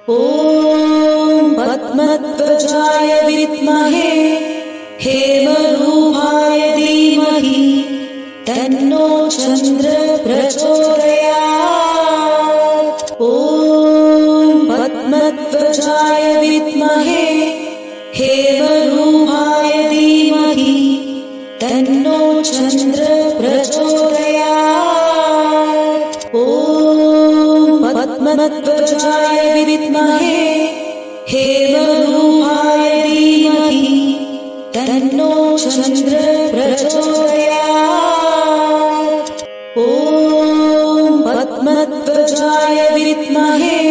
ॐ पद्मध्वजाय विद्महे हेमरूपाय धीमहि तन्नो चन्द्रः प्रचोदयात्। ॐ पद्मध्वजाय विद्महे हेमरूपाय धीमहि तन्नो चन्द्रः प्रचोदयात्। ॐ पद्मध्वजाय विद्महे हेमरूपाय धीमहि तन्नो चन्द्रः प्रचोदयात्। ॐ पद्मध्वजाय विद्महे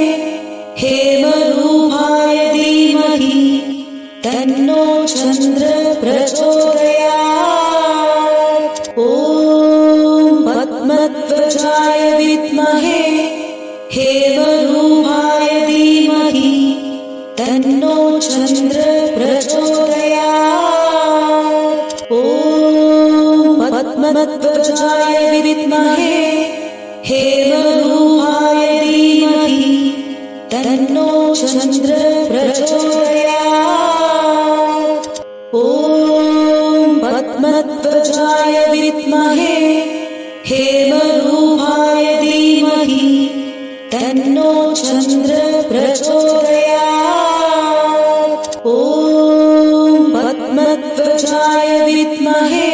हेमरूपाय धीमहि तन्नो चन्द्रः प्रचोदयात्। ॐ पद्मध्वजाय विद्महे हेमरूपाय धीमहि तन्नो चन्द्रः प्रचोदयात्। ॐ पद्मध्वजाय विद्महे हेमरूपाय धीमहि तन्नो चन्द्रः प्रचोदयात्। ॐ पद्मध्वजाय विद्महे हेमरूपाय धीमहि तन्नो चन्द्रः प्रचोदयात्। ॐ पद्मध्वजाय विद्महे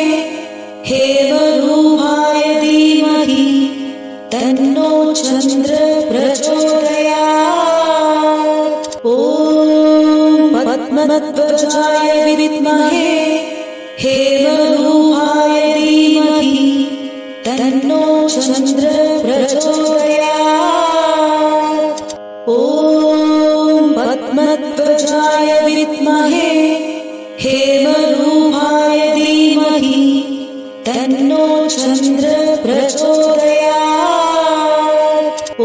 हेमरूपाय धीमहि तन्नो चन्द्रः प्रचोदयात्। ॐ पद्मध्वजाय विद्महे हेमरूपाय धीमहि तन्नो चन्द्रः प्रचोदयात्। ॐ पद्मध्वजाय विद्महे हेमरूपाय धीमहि तन्नो चन्द्रः प्रचोदयात्। ॐ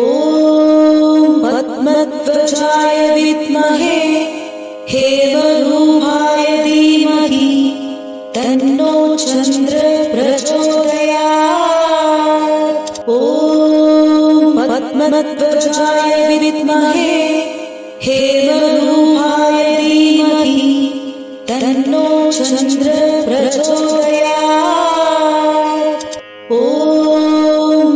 पद्मध्वजाय विद्महे हेमरूपाय धीमहि तन्नो चन्द्रः प्रचोदयात्। ॐ पद्मध्वजाय विद्महे हेमरूपाय धीमहि तन्नो चन्द्रः प्रचोदयात्। ॐ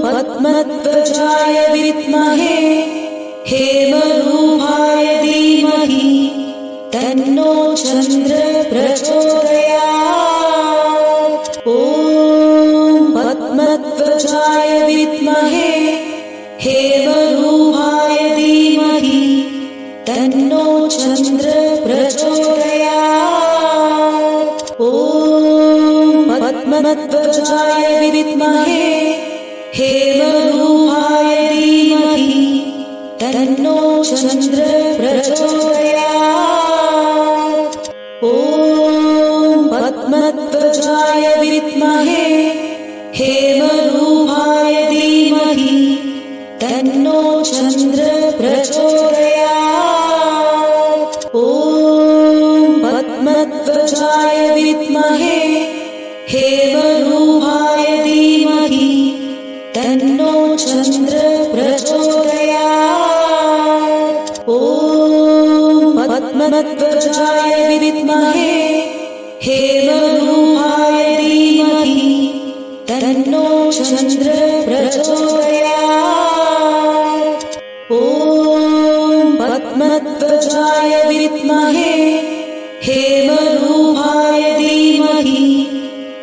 पद्मध्वजाय विद्महे हेमरूपाय धीमहि तन्नो चन्द्रः प्रचोदयात्। ॐ पद्मध्वजाय विद्महे हेमरूपाय धीमहि तन्नो चन्द्रः प्रचोदयात्। ॐ पद्मध्वजाय विद्महे हेमरूपाय धीमहि तन्नो चन्द्रः प्रचोदयात्। ॐ पद्मध्वजाय विद्महे हेमरूपाय धीमहि तन्नो चन्द्रः प्रचोदयात्। ॐ पद्मध्वजाय विद्महे हेमरूपाय धीमहि तन्नो चन्द्रः प्रचोदयात्। ॐ पद्मध्वजाय विद्महे हेमरूपाय धीमहि तन्नो चन्द्रः प्रचोदयात्। ॐ पद्मध्वजाय विद्महे हेमरूपाय धीमहि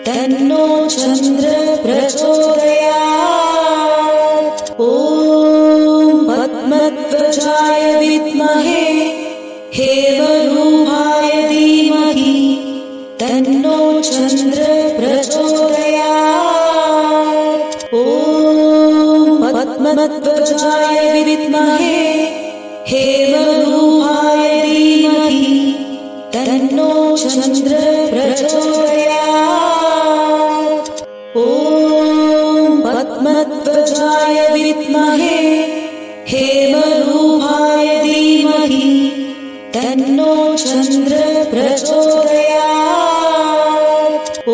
तन्नो चन्द्रः प्रचोदयात्। ॐ पद्मध्वजाय विद्महे हेमरूपाय धीमहि तन्नो चन्द्रः प्रचोदयात्। ॐ पद्मध्वजाय विद्महे हेमरूपाय धीमहि तन्नो चन्द्रः प्रचोदयात्। ॐ पद्मध्वजाय विद्महे हेमरूपाय धीमहि तन्नो चन्द्रः प्रचोदयात्। ॐ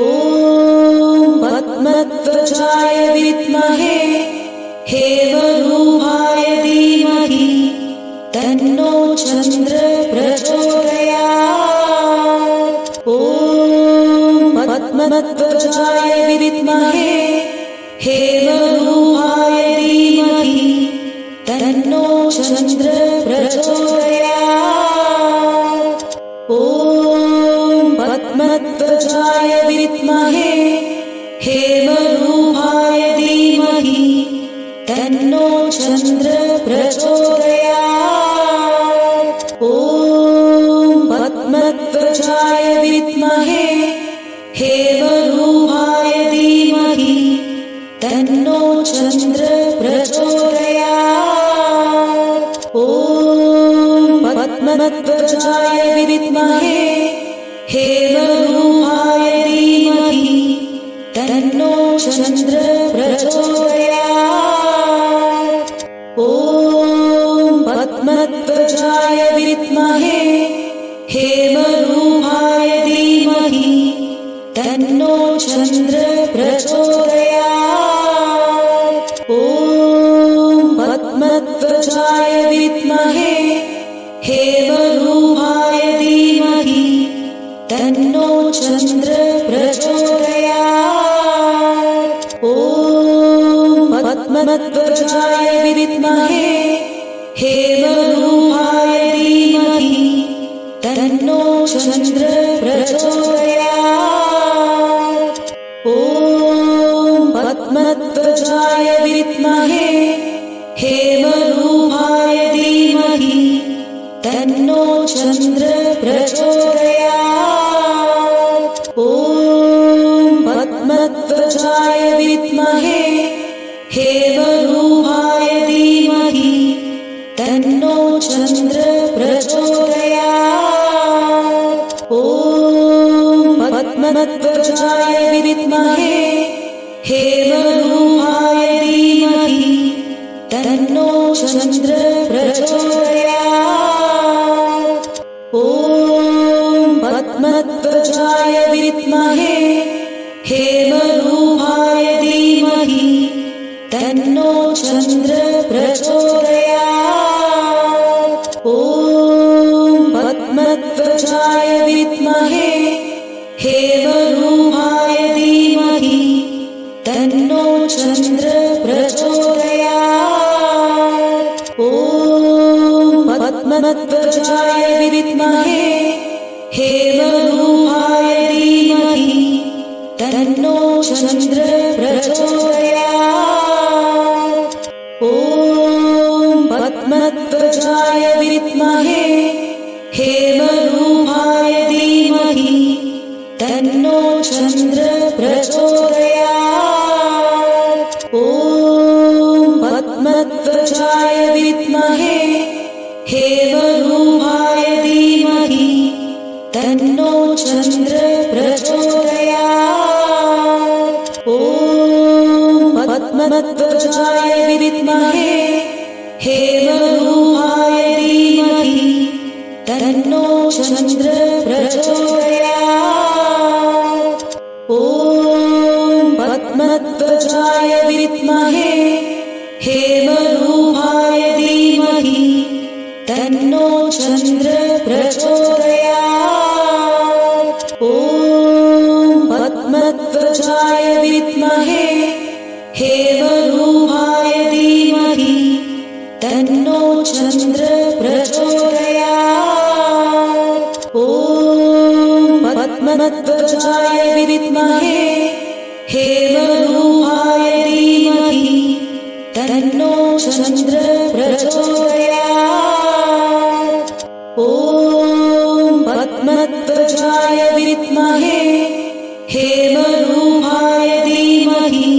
पद्मध्वजाय विद्महे हेमरूपाय धीमहि तन्नो तन्नो चन्द्र प्रचोदयात्। ॐ पद्मध्वजाय विद्महे हेमरूपाय धीमहि तन्नो चन्द्र प्रचोदयात्। ॐ पद्मध्वजाय विद्महे हेमरूपाय धीमहि तन्नो चन्द्र प्रचोदयात्। ॐ पद्मध्वजाय विद्महे हेमरूपाय धीमहि तन्नो चन्द्र प्रचोदयात्। ॐ पद्मध्वजाय विद्महे हेमरूपाय धीमहि तन्नो चन्द्र प्रचोदयात्। ॐ पद्मध्वजाय विद्महे हेमरूपाय धीमहि तन्नो चन्द्र प्रचोदयात्। ॐ पद्मध्वजाय विद्महे हेमरूपाय धीमहि तन्नो चन्द्र प्रचोदयात्। ॐ पद्मध्वजाय विद्महे हेमरूपाय धीमहि तन्नो चन्द्र प्रचोदयात्। ॐ पद्मध्वजाय विद्महे हेमरूपाय धीमहि तन्नो चन्द्र प्रचोदयात्। ॐ पद्मध्वजाय विद्महे हेमरूपाय धीमहि तन्नो चन्द्र प्रचोदयात्। ॐ पद्मध्वजाय विद्महे हेमरूपाय धीमहि तन्नो चन्द्र प्रचोदयात्। ॐ पद्मध्वजाय विद्महे हेमरूपाय धीमहि तन्नो चन्द्र प्रचोदयात्। ॐ पद्मध्वजाय विद्महे हेमरूपाय धीमहि तन्नो चन्द्र प्रचोदयात्। ॐ पद्मध्वजाय विद्महे हेमरूपाय धीमहि तन्नो चन्द्र प्रचोदयात्। ॐ पद्मध्वजाय विद्महे हेमरूपाय धीमहि तन्नो चन्द्र प्रचोदयात्। ॐ पद्मध्वजाय विद्महे हेमरूपाय धीमहि तन्नो चन्द्र प्रचोदयात्। ॐ पद्मध्वजाय विद्महे हेमरूपाय धीमहि तन्नो चन्द्र प्रचोदयात्। ॐ पद्मध्वजाय विद्महे हेमरूपाय धीमहि तन्नो चन्द्र प्रचोदयात्। ॐ पद्मध्वजाय विद्महे हेमरूपाय धीमहि तन्नो चन्द्र प्रचोदयात्। ॐ पद्मध्वजाय विद्महे हेमरूपाय धीमहि तन्नो चन्द्र प्रचोदयात्। ॐ पद्मध्वजाय विद्महे हेमरूपाय धीमहि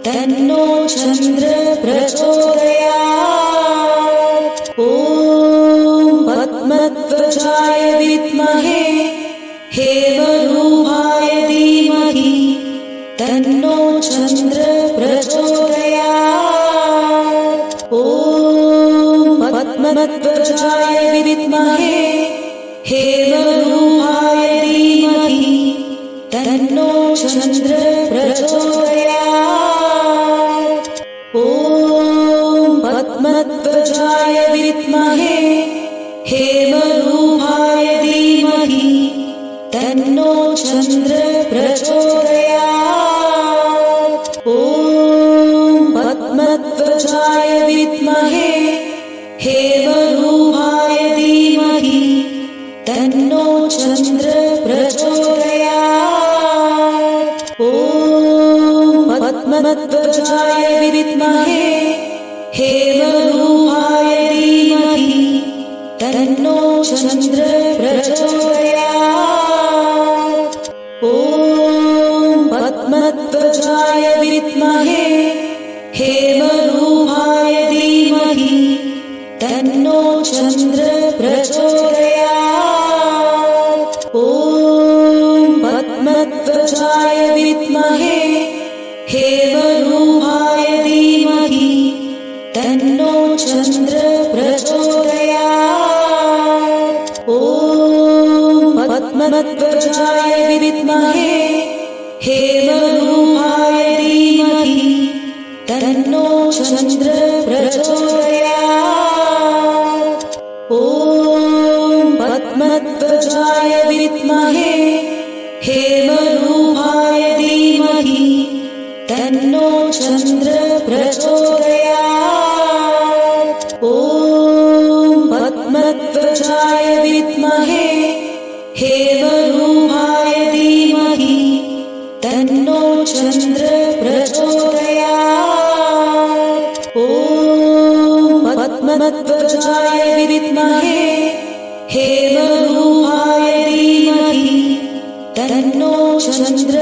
तन्नो चन्द्र प्रचोदयात्। ॐ पद्मध्वजाय विद्महे हेमरूपाय धीमहि तन्नो चन्द्र प्रचोदयात्। ॐ पद्मध्वजाय विद्महे हेमरूपाय धीमहि तन्नो चन्द्र प्रचोदयात्। ॐ पद्मध्वजाय विद्महे तन्नो चन्द्र प्रचोदयात्। ॐ पद्मध्वजाय विद्महे हेमरूपाय धीमहि तन्नो चन्द्र प्रचोदयात्। ॐ पद्मध्वजाय विद्महे हेमरूपाय धीमहि तन्नो चन्द्र प्रचोदयात्। ॐ पद्मध्वजाय विद्महे हेमरूपाय धीमहि तन्नो चन्द्र प्रचोदयात्। ॐ पद्मध्वजाय विद्महे हेमरूपाय धीमहि तन्नो चन्द्र प्रचोदयात्। ॐ पद्मध्वजाय विद्महे हेमरूपाय धीमहि तन्नो चन्द्र प्रचोदयात्। ॐ पद्मध्वजाय विद्महे हेमरूपाय धीमहि तन्नो चन्द्र प्रचोदयात्। ॐ पद्मध्वजाय विद्महे हेमरूपाय धीमहि तन्नो चन्द्र प्रचोदयात्। ॐ पद्मध्वजाय विद्महे हेमरूपाय धीमहि तन्नो चन्द्र